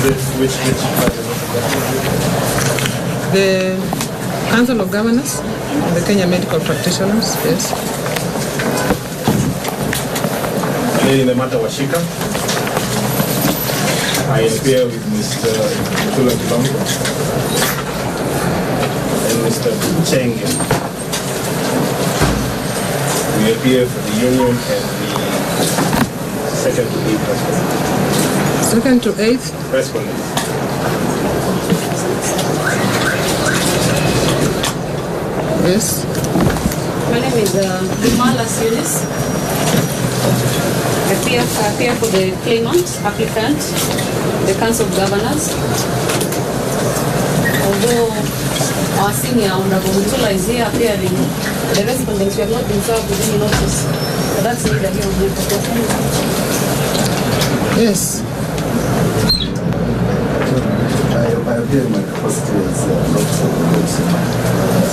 Which the Council of Governors, the Kenya Medical Practitioners, yes. In the matter Washika, I appear with Mr. Tula Kilongo and Mr. Chenge. We appear for the union and the second to eighth respondent. Second to eighth? Respondent. Yes. My name is Lumala Siris. I appear for the claimant, applicant, the Council of Governors. Although our senior Honorable Mutula is here appearing, the respondents, we have not been served with any notice. But that's neither here nor there. Yes. I appear in my capacity as an officer of the court.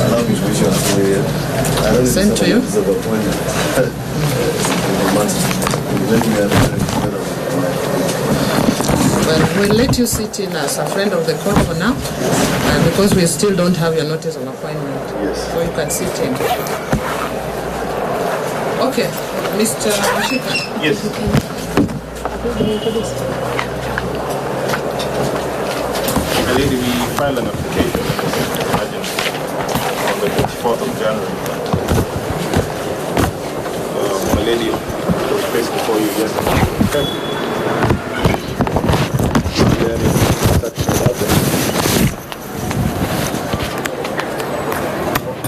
Allow me to wish you a happy new year. I don't Same to you. It's about one year. Well, we'll let you sit in as a friend of the court for now, because we still don't have your notice of appointment. Yes. So you can sit in. Okay, Mr. Shika. Yes. My lady, we filed an application on the 24th of January. My lady was placed before you yesterday.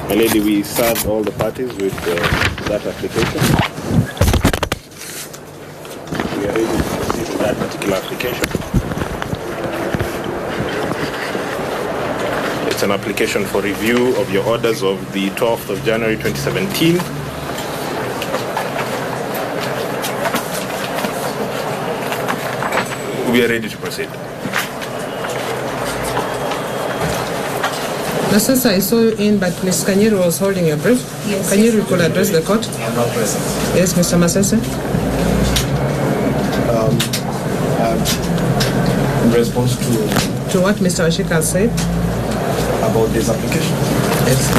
My lady, we served all the parties with that application. We are ready to proceed with that particular application. It's an application for review of your orders of the 12th of January 2017. We are ready to proceed. Masesa, I saw you in, but Ms. Kanyiru was holding your brief. Yes. Kanyiru, you could address the court. I am not present. Yes, Mr. Masesa. In response To what Mr. Washika said? about this application. Yes.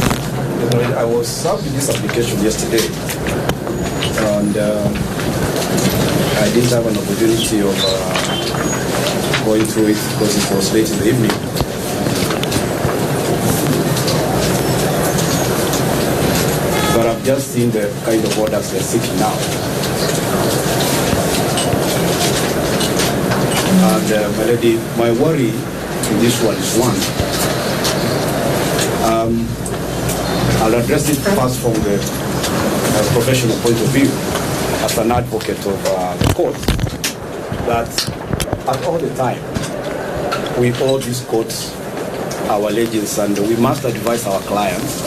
I was served with this application yesterday, and I didn't have an opportunity of going through it because it was late in the evening. But I've just seen the kind of orders they're seeking now. And my lady, my worry in this one is one. I'll address it first from the professional point of view, as an advocate of the court, that at all the time, we owe this court our allegiance, and we must advise our clients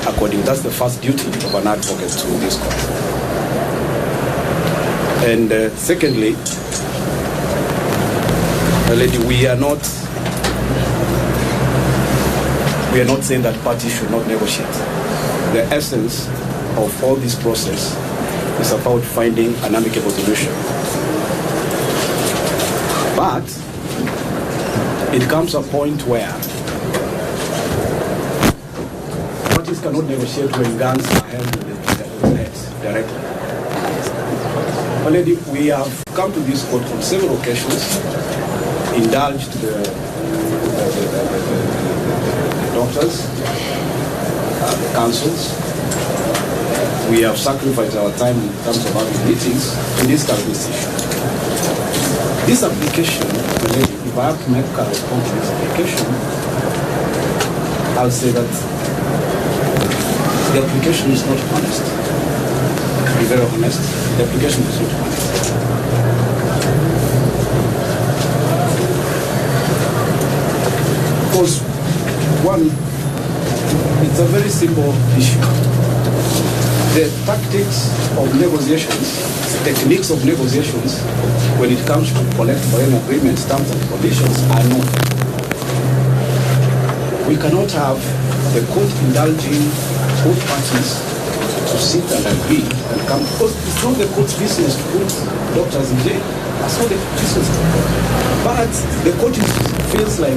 according. That's the first duty of an advocate to this court. And secondly, my lady, we are not saying that parties should not negotiate. The essence of all this process is about finding an amicable solution. But it comes a point where parties cannot negotiate when guns are held in the heads directly. My lady, we have come to this court on several occasions, indulged the doctors, the councils. We have sacrificed our time in terms of having meetings to discuss this issue. This application, if I have to make a response to this application, I'll say that the application is not honest. To be very honest, the application is not honest. Because one, it's a very simple issue. The tactics of negotiations, techniques of negotiations, when it comes to collective bargaining agreements, terms and conditions, are known. We cannot have the court indulging both parties to sit and agree and come, because it's not the court's business to put doctors in jail. That's not the business of the court. But But the court feels like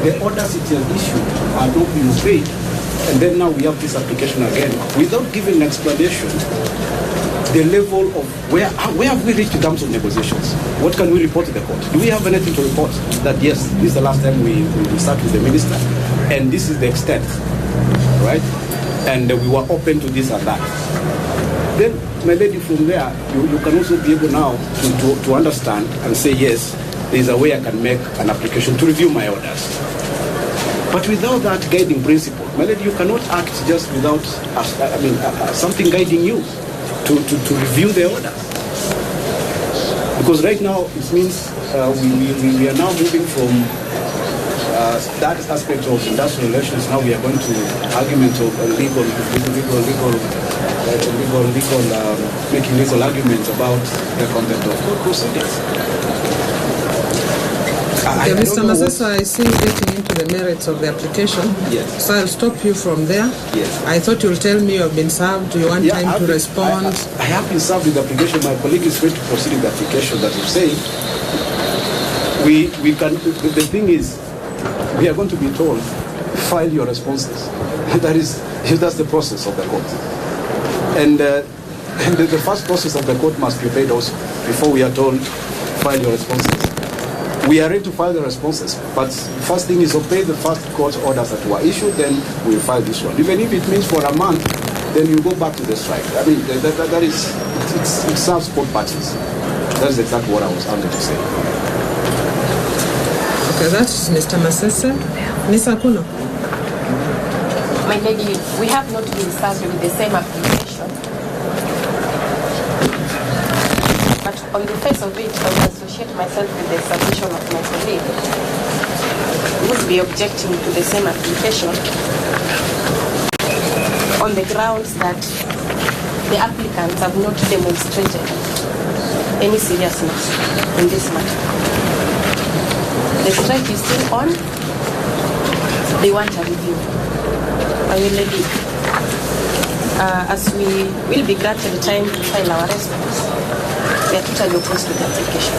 the orders it has issued are not being obeyed. And then now we have this application again without giving an explanation. The level of where have we reached in terms of negotiations? What can we report to the court? Do we have anything to report that yes, this is the last time we sat with the minister, and this is the extent, right? And we were open to this and that. Then, my lady, from there, you can also be able now to understand and say yes, there is a way I can make an application to review my orders. But without that guiding principle, my lady, you cannot act just without something guiding you to review the order. Because right now it means we are now moving from that aspect of industrial relations. Now we are going to argument of making legal arguments about the content of court proceedings. Okay, Mr. Masesa, I see you getting into the merits of the application. Yes. So I'll stop you from there. Yes. I thought you'll tell me you have been served, you want time to respond. I have been served with the application. My colleague is going to proceed with the application that you're saying. We can, the thing is, we are going to be told, file your responses. That's the process of the court. And the first process of the court must be paid also before we are told, file your responses. We are ready to file the responses, but first thing is obey the first court orders that were issued, then we'll file this one. Even if it means for a month, then you go back to the strike. I mean, it serves both parties. That is exactly what I was wanting to say. Okay, that's Mr. Masese. Ms. Akuno. My lady, we have not been served with the same application. But on the face of it, I will associate myself with the submission of my colleague. We would be objecting to the same application on the grounds that the applicants have not demonstrated any seriousness in this matter. The strike is still on. They want a review. I will let it. As we will be granted time to file our response, we are totally opposed to the application.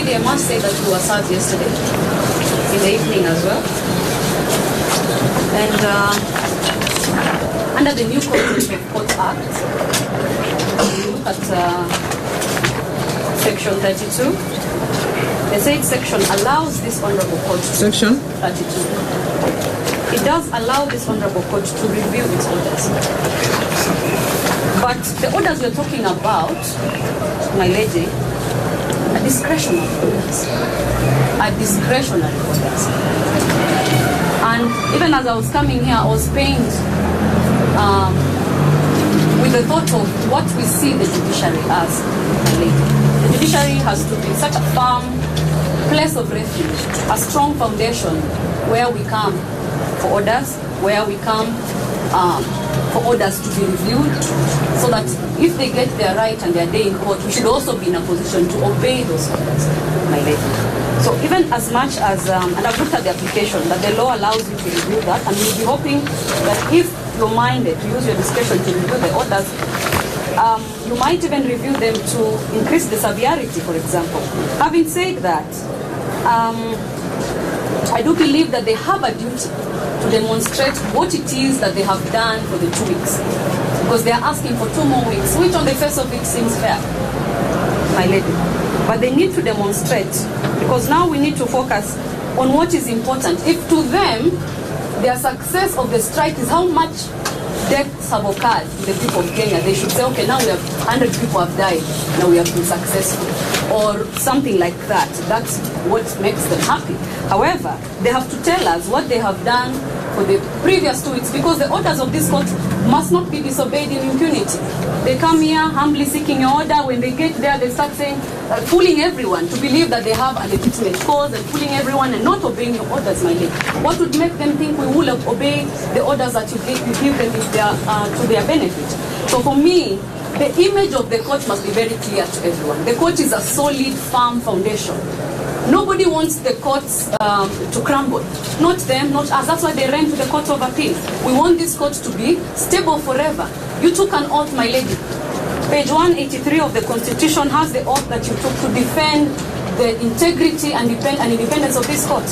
I must say that we were served yesterday in the evening as well. And under the new Contempt of Court Act, we look at Section 32. The said section allows this Honorable Court to... Section? 32. It does allow this Honorable Court to review its orders. But the orders we're talking about, my lady, are discretionary orders. And even as I was coming here, I was pained with the thought of what we see the judiciary as, my lady. The judiciary has to be such a firm place of refuge, a strong foundation where we come for orders, where we come for orders to be reviewed, so that if they get their right and their day in court, we should also be in a position to obey those orders, my lady. So even as much as, and I've looked at the application, that the law allows you to review that, and we'll be hoping that if you're minded to use your discretion to review the orders, you might even review them to increase the severity, for example. Having said that, I do believe that they have a duty to demonstrate what it is that they have done for the 2 weeks. Because they are asking for 2 more weeks, which on the face of it seems fair, my lady. But they need to demonstrate, because now we need to focus on what is important. If to them, their success of the strike is how much deaths have occurred to the people of Kenya, they should say, okay, now we have 100 people have died, now we have been successful, or something like that. That's what makes them happy. However, they have to tell us what they have done for the previous 2 weeks, because the orders of this court must not be disobeyed in impunity. They come here humbly seeking your order. When they get there, they start saying, fooling everyone to believe that they have a legitimate cause, and fooling everyone and not obeying your orders, my lady. What would make them think we will obey the orders that you give them if they are to their benefit? So for me, the image of the court must be very clear to everyone. The court is a solid, firm foundation. Nobody wants the courts to crumble. Not them, not us. That's why they ran to the Court of Appeal. We want this court to be stable forever. You took an oath, my lady. Page 183 of the Constitution has the oath that you took to defend the integrity and independence of this court.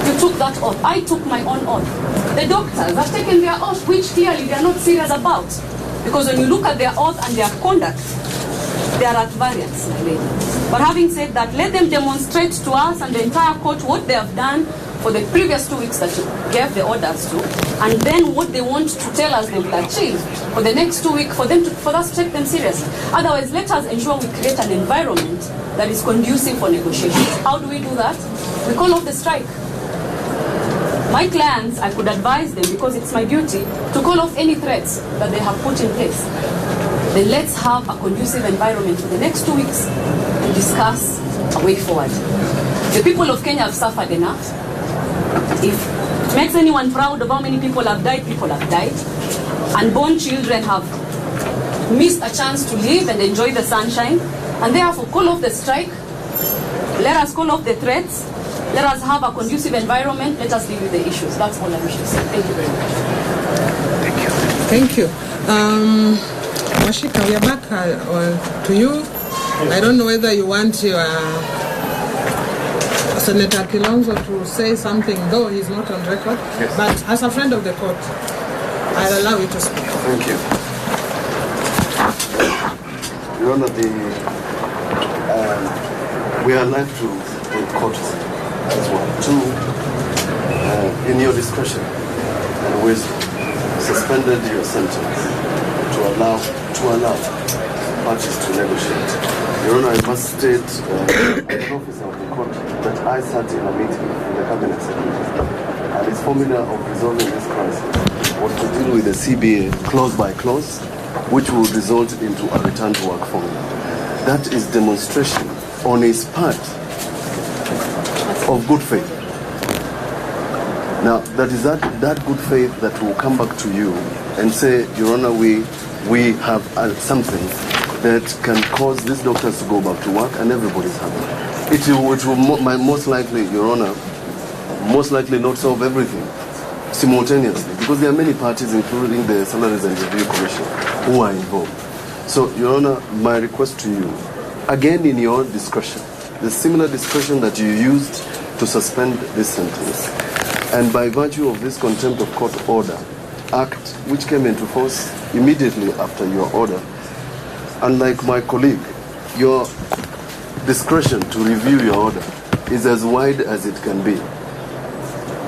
You took that oath. I took my own oath. The doctors have taken their oath, which clearly they are not serious about. Because when you look at their oath and their conduct, they are at variance, my lady. But having said that, let them demonstrate to us and the entire court what they have done for the previous 2 weeks that you gave the orders to, and then what they want to tell us they will achieve for the next 2 weeks for us to take them seriously. Otherwise, let us ensure we create an environment that is conducive for negotiations. How do we do that? We call off the strike. My clients, I could advise them, because it's my duty, to call off any threats that they have put in place. Then let's have a conducive environment for the next 2 weeks and discuss a way forward. The people of Kenya have suffered enough. If it makes anyone proud of how many people have died, Unborn children have missed a chance to live and enjoy the sunshine. And therefore, call off the strike. Let us call off the threats. Let us have a conducive environment. Let us deal with the issues. That's all I wish to say. Thank you very much. Thank you. Washika, we are back to you. I don't know whether you want your Senator Kilonzo to say something, though he's not on record. Yes. But as a friend of the court, I'll allow you to speak. Thank you. Your Honor, we are alive to the court as well. In your discretion and wisdom, suspended your sentence to allow parties to negotiate. Your Honor, I must state as an officer of the court that I sat in a meeting with the Cabinet Secretary, and his formula of resolving this crisis was to deal with the CBA clause by clause, which will result into a return to work formula. That is demonstration on his part of good faith. Now, that is that good faith that will come back to you and say, Your Honor, we have something that can cause these doctors to go back to work and everybody's happy. It will most likely, Your Honor, most likely not solve everything simultaneously, because there are many parties, including the Salaries and Review Commission, who are involved. So, Your Honor, my request to you, again in your discretion, the similar discretion that you used to suspend this sentence, and by virtue of this contempt of court order act, which came into force immediately after your order, unlike my colleague, your discretion to review your order is as wide as it can be,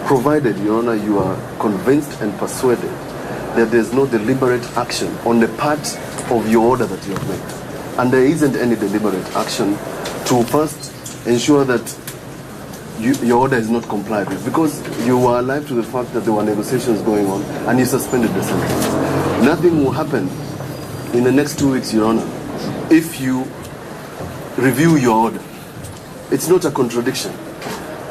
provided, Your Honor, you are convinced and persuaded that there is no deliberate action on the part of your order that you have made. And there isn't any deliberate action to first ensure that your order is not complied with, because you were alive to the fact that there were negotiations going on and you suspended the sentence. Nothing will happen in the next 2 weeks, Your Honor, if you review your order. It's not a contradiction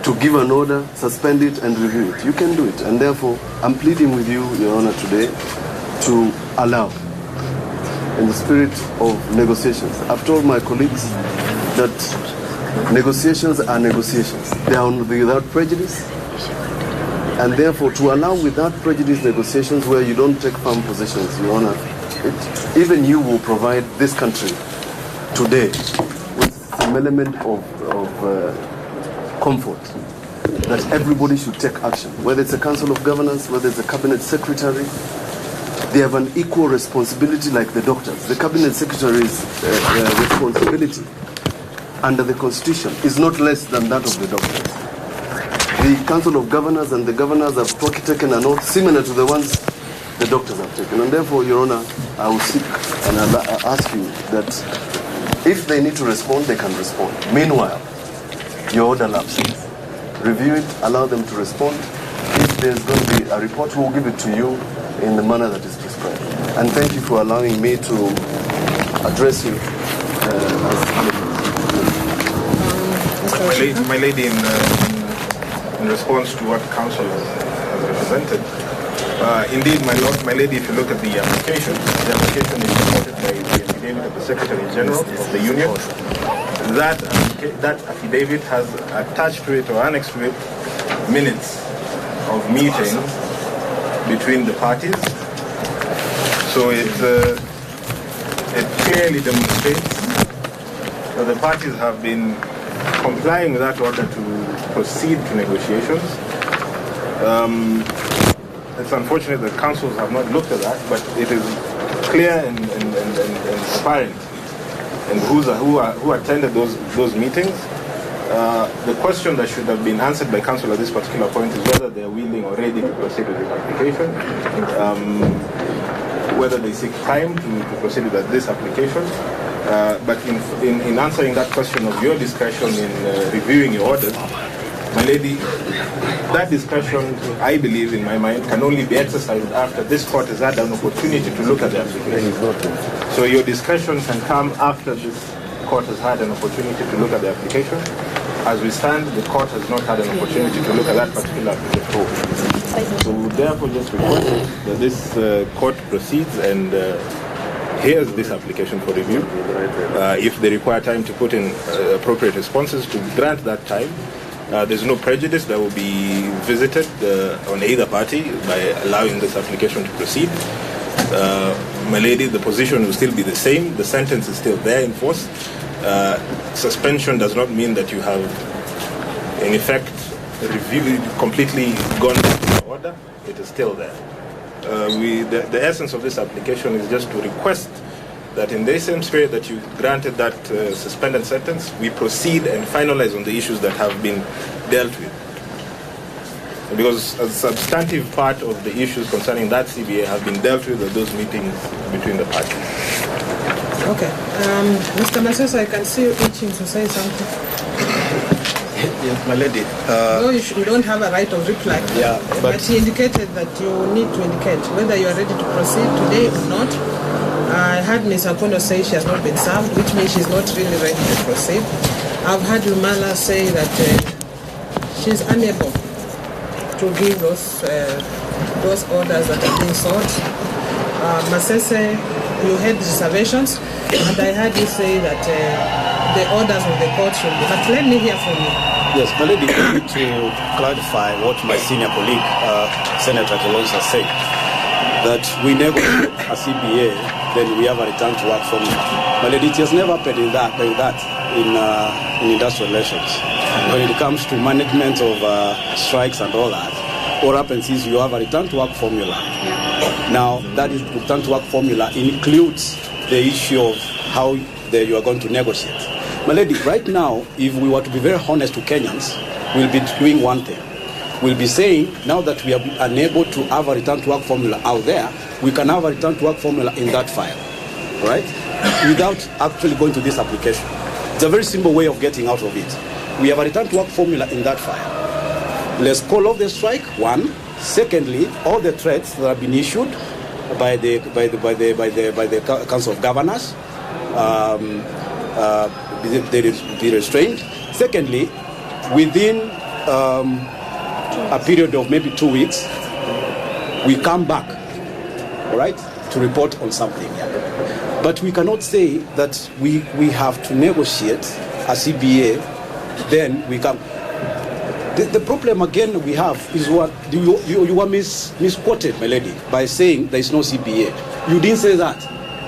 to give an order, suspend it, and review it. You can do it. And therefore, I'm pleading with you, Your Honor, today to allow, in the spirit of negotiations. I've told my colleagues that negotiations are negotiations. They are without prejudice. And therefore, to allow without prejudice negotiations where you don't take firm positions, Your Honor, even you will provide this country today with some element of comfort that everybody should take action. Whether it's a Council of Governors, whether it's a Cabinet Secretary, they have an equal responsibility like the doctors. The Cabinet Secretary's responsibility under the Constitution is not less than that of the doctors. The Council of Governors and the governors have taken an oath similar to the ones the doctors have taken. And therefore, Your Honor, I will seek and I'll ask you that if they need to respond, they can respond. Meanwhile, your order lapses. Review it, allow them to respond. If there's going to be a report, we'll give it to you in the manner that is prescribed. And thank you for allowing me to address you My lady, in response to what council has represented, indeed, my lady, if you look at the application is supported by the affidavit of the Secretary General of the Union. That affidavit has attached to it or annexed to it minutes of meetings between the parties. So it clearly demonstrates that the parties have been complying with that order to proceed to negotiations. It's unfortunate that councils have not looked at that, but it is clear and apparent and who attended those meetings. The question that should have been answered by council at this particular point is whether they are willing or ready to proceed with the application, whether they seek time to proceed with this application. But in answering that question of your discretion in reviewing your orders, my lady, that discretion, I believe in my mind, can only be exercised after this court has had an opportunity to look at the application. So your discretion can come after this court has had an opportunity to look at the application. As we stand, the court has not had an opportunity to look at that particular application. So therefore just request that this court proceeds and here's this application for review. If they require time to put in appropriate responses, to grant that time. There's no prejudice that will be visited on either party by allowing this application to proceed. My lady, the position will still be the same. The sentence is still there in force. Suspension does not mean that you have, in effect, completely gone back to the order. It is still there. The essence of this application is just to request that in the same spirit that you granted that suspended sentence, we proceed and finalize on the issues that have been dealt with. Because a substantive part of the issues concerning that CBA have been dealt with at those meetings between the parties. Okay. Mr. Masesa, I can see you itching to say something. Yes, my lady. No, you don't have a right of reply. Yeah, but he indicated that you need to indicate whether you are ready to proceed today or not. I heard Ms. Akono say she has not been served, which means she's not really ready to proceed. I've heard Lumala say that she's unable to give those orders that are being sought. Masese, you had reservations, and I heard you say that the orders of the court should be. But let me hear from you. Yes, my lady, I need to clarify what my senior colleague, Senator Kalonzo, said, that we negotiate a CBA, then we have a return to work formula. My lady, it has never happened in that in industrial relations. When it comes to management of strikes and all that, what happens is you have a return to work formula. Now, that is return to work formula includes the issue of how you are going to negotiate. My lady, right now, if we were to be very honest to Kenyans, we'll be doing one thing. We'll be saying, now that we are unable to have a return to work formula out there, we can have a return to work formula in that file, right? Without actually going to this application. It's a very simple way of getting out of it. We have a return to work formula in that file. Let's call off the strike, one. Secondly, all the threats that have been issued by the Council of Governors, be restrained. Secondly, within a period of maybe 2 weeks, we come back, all right, to report on something. But we cannot say that we have to negotiate a CBA, then we come. The problem again we have is what you were misquoted, my lady, by saying there is no CBA. You didn't say that.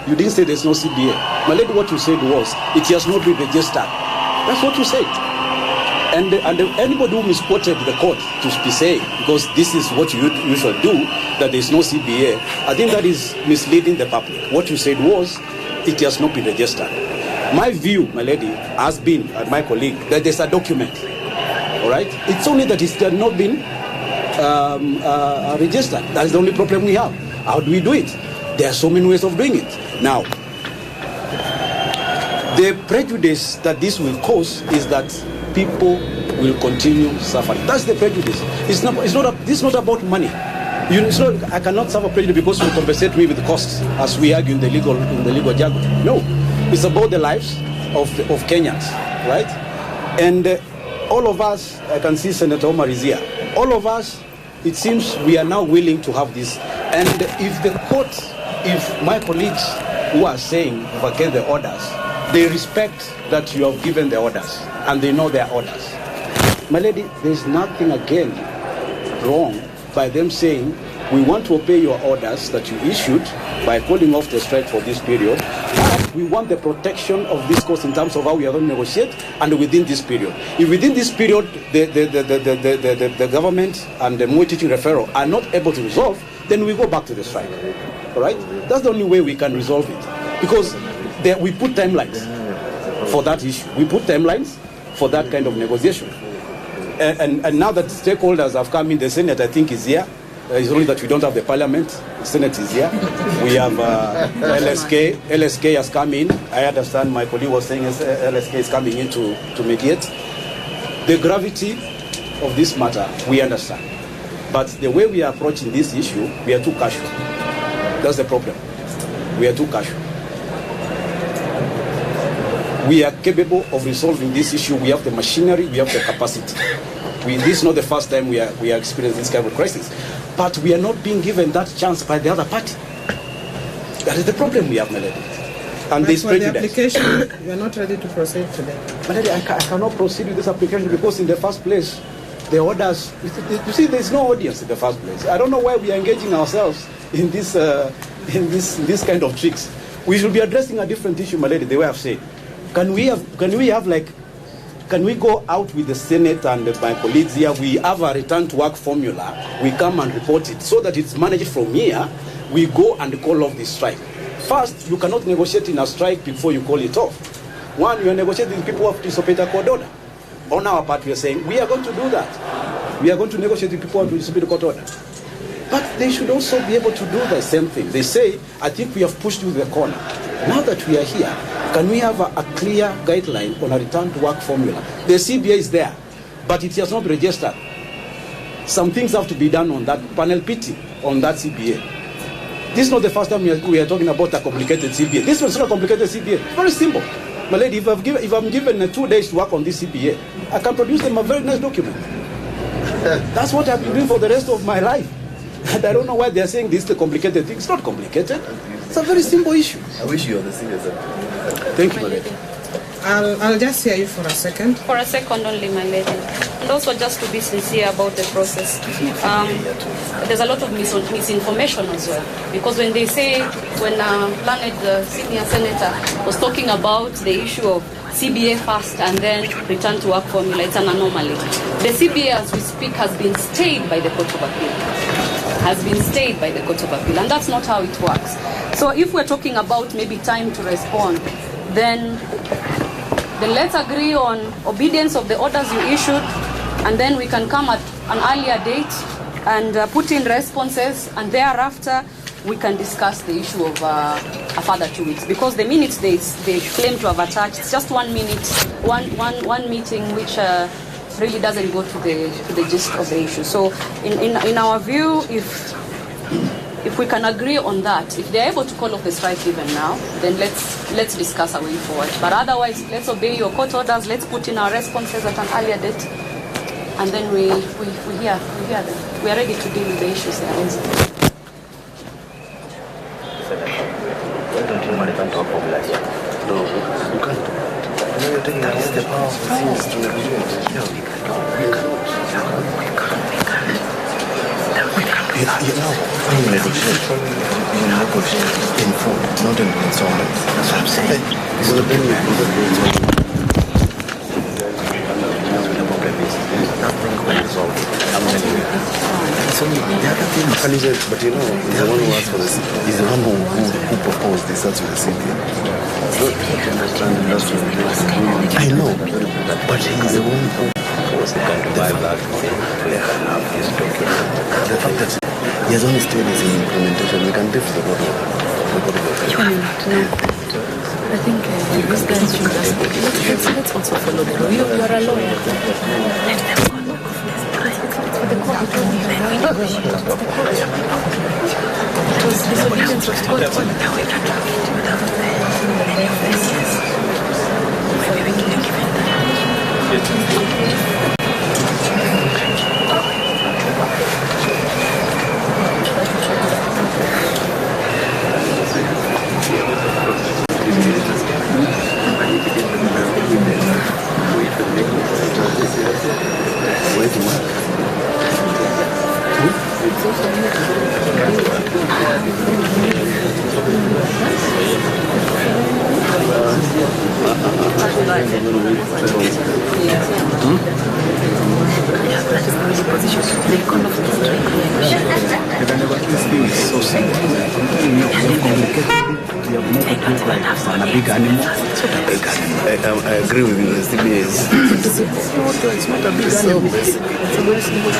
You didn't say there's no CBA. My lady, what you said was it has not been registered. That's what you said. And anybody who misquoted the court to be saying, because this is what you should do, that there is no CBA, I think that is misleading the public. What you said was it has not been registered. My view, my lady, has been, and my colleague, that there's a document. All right? It's only that it has not been registered. That's the only problem we have. How do we do it? There are so many ways of doing it. Now, the prejudice that this will cause is that people will continue suffering. That's the prejudice. This is not about money. I cannot suffer prejudice because you compensate me with costs, as we argue in the legal jargon. No, it's about the lives of Kenyans, right? And all of us, I can see Senator Omar is here. All of us, it seems we are now willing to have this. And if my colleagues who are saying vacate the orders, they respect that you have given the orders and they know their orders. My lady, there's nothing again wrong by them saying we want to obey your orders that you issued by calling off the strike for this period. But we want the protection of this cost in terms of how we are going to negotiate and within this period. If within this period the government and the Moi teaching referral are not able to resolve, then we go back to the strike. All right? That's the only way we can resolve it. Because we put timelines for that issue. We put timelines for that kind of negotiation. And now that stakeholders have come in, the Senate, I think, is here. It's only that we don't have the Parliament. The Senate is here. We have LSK. LSK has come in. I understand my colleague was saying LSK is coming in to mediate. The gravity of this matter, we understand. But the way we are approaching this issue, we are too casual. That's the problem. We are too casual. We are capable of resolving this issue. We have the machinery, we have the capacity. This is not the first time we are experiencing this kind of crisis. But we are not being given that chance by the other party. That is the problem we have, Melody. And this prejudice. The application, you are not ready to proceed today. Melody, I cannot proceed with this application because in the first place, the orders, you see, there's no audience in the first place. I don't know why we are engaging ourselves in this kind of tricks. We should be addressing a different issue, Melody, the way I've said. Can we go out with the Senate and my colleagues here? We have a return to work formula. We come and report it so that it's managed from here. We go and call off this strike. First, you cannot negotiate in a strike before you call it off. One, you are negotiating with people who have disobeyed a court order. On our part, we are saying we are going to do that. We are going to negotiate with people who have disobeyed the court order. But they should also be able to do the same thing. They say, I think we have pushed you to the corner. Now that we are here, can we have a clear guideline on a return to work formula? The CBA is there, but it has not registered. Some things have to be done on that panel PT, on that CBA. This is not the first time we are talking about a complicated CBA. This was not a complicated CBA. It's very simple. My lady, if I'm given 2 days to work on this CBA, I can produce them a very nice document. That's what I've been doing for the rest of my life. And I don't know why they're saying this is a complicated thing. It's not complicated. It's a very simple issue. I wish you were the serious. Thank you, my lady. I'll just hear you for a second. For a second only, my lady. And also just to be sincere about the process. There's a lot of misinformation as well. Because when they say, when Learned senior senator was talking about the issue of CBA first and then return to work formula, it's an anomaly. The CBA as we speak has been stayed by the Court of Appeal. And that's not how it works. So if we're talking about maybe time to respond, then let's agree on obedience of the orders you issued, and then we can come at an earlier date and put in responses, and thereafter we can discuss the issue of a further 2 weeks. Because the minutes they claim to have attached, it's just 1 minute, one meeting, which really doesn't go to the gist of the issue. So in our view, if we can agree on that, if they're able to call off the strike even now, then let's discuss a way forward. But otherwise, let's obey your court orders, let's put in our responses at an earlier date, and then we hear them. We are ready to deal with the issues they are raising. Why don't you want to talk about that? No, you can't. You're taking against the power of things to negotiate. No, we cannot. You know, when you negotiate in full, not in installments. That's what I'm saying. So then you put the nothing will resolve it. I'm telling you. So the other thing, but you know, the one who asked for this is the one who proposed this. That's with the CBA. I know, but he's the one who was the kind of buy that thing. The fact that he has only stayed as an implementation, we can lift the bottle. I think this guy should let's also follow the law. You are a lawyer. The court told me it was disobedience of court. Maybe we can give him that. I agree with you. It's not a big animal. It's a very simple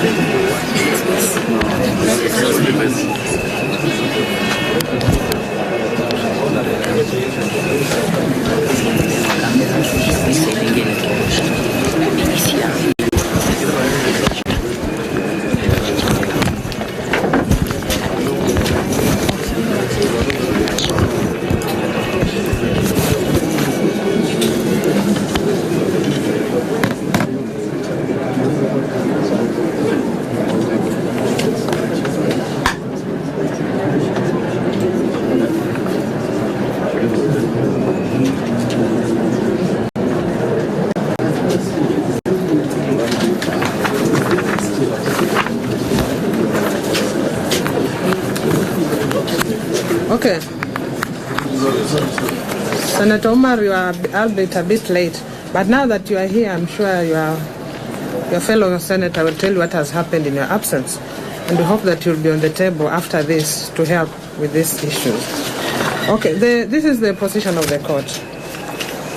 Okay. Senator Omar, you are a bit late, but now that you are here, I'm sure your fellow senator will tell you what has happened in your absence, and we hope that you'll be on the table after this to help with these issues. Okay, this is the position of the court.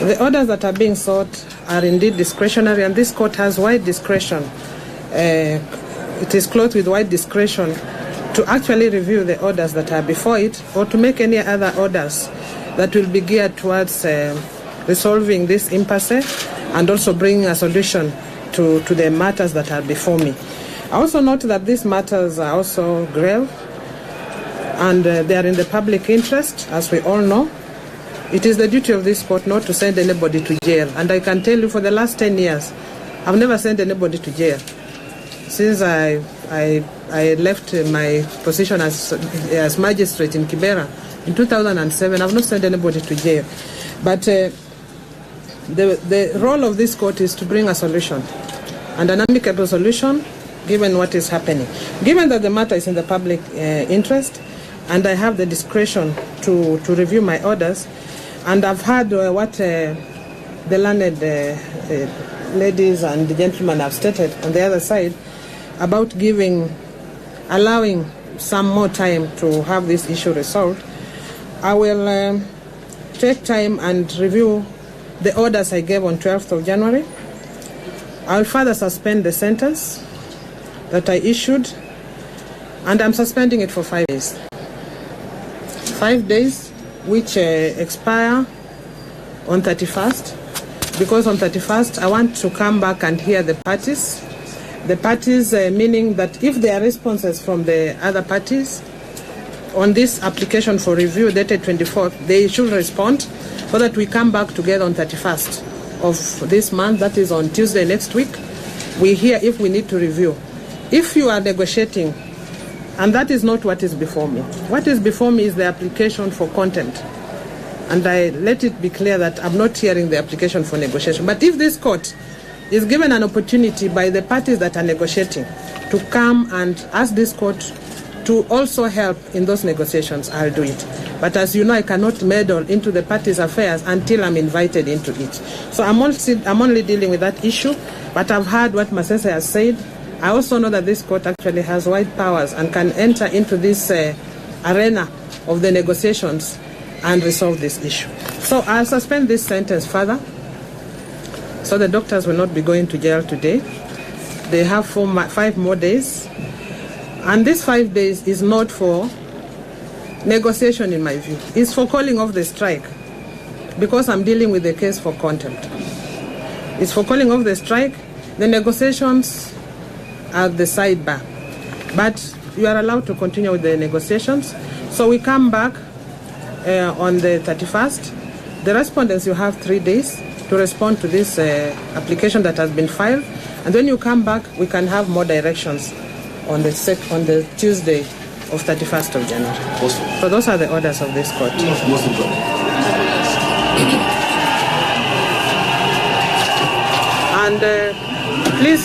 The orders that are being sought are indeed discretionary, and this court has wide discretion. It is clothed with wide discretion to actually review the orders that are before it, or to make any other orders that will be geared towards resolving this impasse and also bringing a solution to the matters that are before me. I also note that these matters are also grave, and they are in the public interest, as we all know. It is the duty of this court not to send anybody to jail, and I can tell you for the last 10 years, I've never sent anybody to jail. Since I left my position as magistrate in Kibera in 2007, I've not sent anybody to jail. But the role of this court is to bring a solution, and an amicable solution, given what is happening. Given that the matter is in the public interest, and I have the discretion to review my orders, and I've heard what the learned ladies and the gentlemen have stated on the other side about allowing some more time to have this issue resolved, I will take time and review the orders I gave on 12th of January. I will further suspend the sentence that I issued, and I'm suspending it for 5 days. 5 days which expire on 31st, because on 31st I want to come back and hear the parties. The parties, meaning that if there are responses from the other parties on this application for review dated 24th, they should respond so that we come back together on 31st of this month, that is on Tuesday next week. We hear if we need to review. If you are negotiating, and that is not what is before me. What is before me is the application for content. And I let it be clear that I'm not hearing the application for negotiation. But if this court is given an opportunity by the parties that are negotiating to come and ask this court to also help in those negotiations, I'll do it. But as you know, I cannot meddle into the parties' affairs until I'm invited into it. So I'm only dealing with that issue, but I've heard what Masese has said. I also know that this court actually has wide powers and can enter into this arena of the negotiations and resolve this issue. So I'll suspend this sentence further. So the doctors will not be going to jail today. They have 5 more days. And this 5 days is not for negotiation, in my view. It's for calling off the strike. because I'm dealing with the case for contempt. It's for calling off the strike. The negotiations are the sidebar. But you are allowed to continue with the negotiations. So we come back on the 31st. The respondents, you have 3 days to respond to this application that has been filed. And when you come back, we can have more directions on the Tuesday of 31st of January. Awesome. So those are the orders of this court. Most important. And please,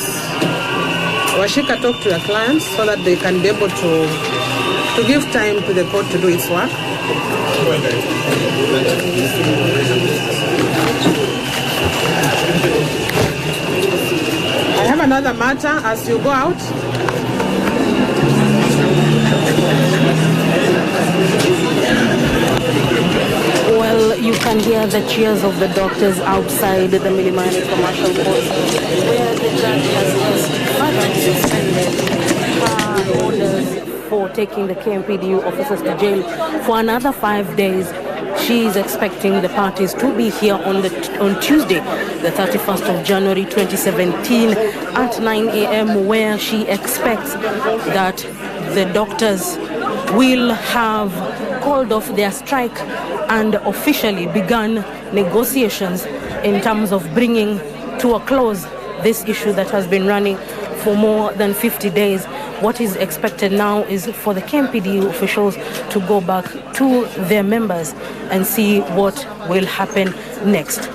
Washika, talk to your clients so that they can be able to give time to the court to do its work. I have another matter as you go out. Well, you can hear the cheers of the doctors outside the Milimani Commercial Court, where the judge has just suspended her orders for taking the KMPDU officers to jail for another 5 days. She is expecting the parties to be here on Tuesday, the 31st of January 2017 at 9 a.m., where she expects that the doctors will have called off their strike and officially begun negotiations in terms of bringing to a close this issue that has been running for more than 50 days. What is expected now is for the KMPDU officials to go back to their members and see what will happen next.